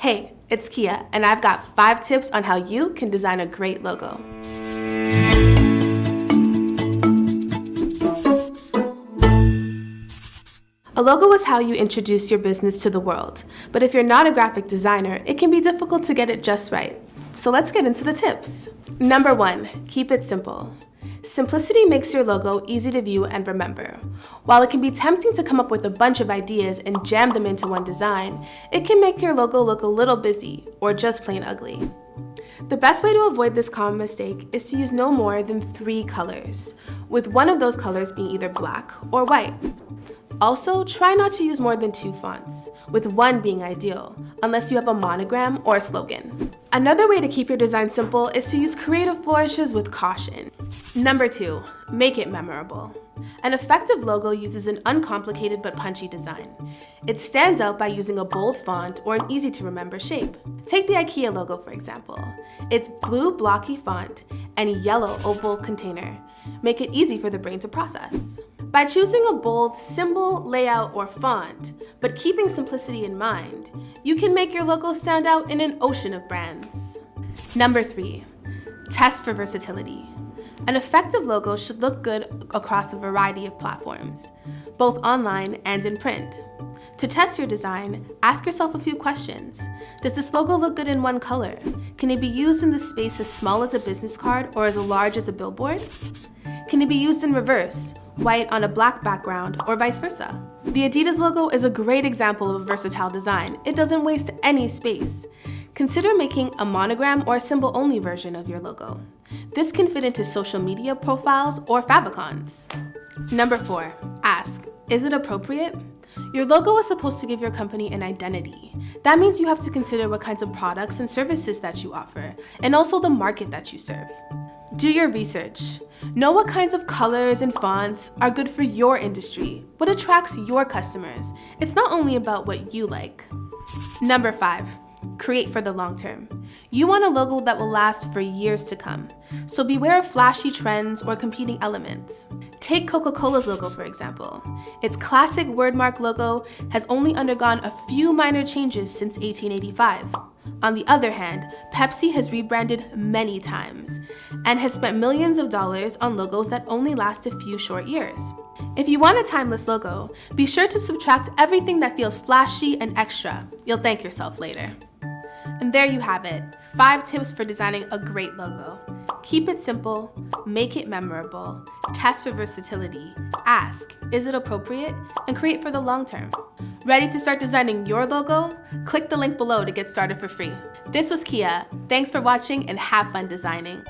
Hey, it's Kia, and I've got 5 tips on how you can design a great logo. A logo is how you introduce your business to the world, but if you're not a graphic designer, it can be difficult to get it just right. So let's get into the tips. Number 1, keep it simple. Simplicity makes your logo easy to view and remember. While it can be tempting to come up with a bunch of ideas and jam them into one design, it can make your logo look a little busy or just plain ugly. The best way to avoid this common mistake is to use no more than 3 colors, with one of those colors being either black or white. Also, try not to use more than 2 fonts, with one being ideal, unless you have a monogram or a slogan. Another way to keep your design simple is to use creative flourishes with caution. Number 2, make it memorable. An effective logo uses an uncomplicated but punchy design. It stands out by using a bold font or an easy-to-remember shape. Take the IKEA logo, for example. Its blue blocky font and yellow oval container make it easy for the brain to process. By choosing a bold symbol, layout, or font, but keeping simplicity in mind, you can make your logo stand out in an ocean of brands. Number 3, test for versatility. An effective logo should look good across a variety of platforms, both online and in print. To test your design, ask yourself a few questions. Does this logo look good in one color? Can it be used in the space as small as a business card or as large as a billboard? Can it be used in reverse, white on a black background, or vice versa? The Adidas logo is a great example of a versatile design. It doesn't waste any space. Consider making a monogram or a symbol-only version of your logo. This can fit into social media profiles or favicons. Number 4, ask, is it appropriate? Your logo is supposed to give your company an identity. That means you have to consider what kinds of products and services that you offer, and also the market that you serve. Do your research. Know what kinds of colors and fonts are good for your industry, what attracts your customers. It's not only about what you like. Number 5, create for the long term. You want a logo that will last for years to come, so beware of flashy trends or competing elements. Take Coca-Cola's logo, for example. Its classic wordmark logo has only undergone a few minor changes since 1885. On the other hand, Pepsi has rebranded many times and has spent millions of dollars on logos that only last a few short years. If you want a timeless logo, be sure to subtract everything that feels flashy and extra. You'll thank yourself later. And there you have it, 5 tips for designing a great logo. Keep it simple, make it memorable, test for versatility, ask, is it appropriate, and create for the long term. Ready to start designing your logo? Click the link below to get started for free. This was Kia. Thanks for watching and have fun designing.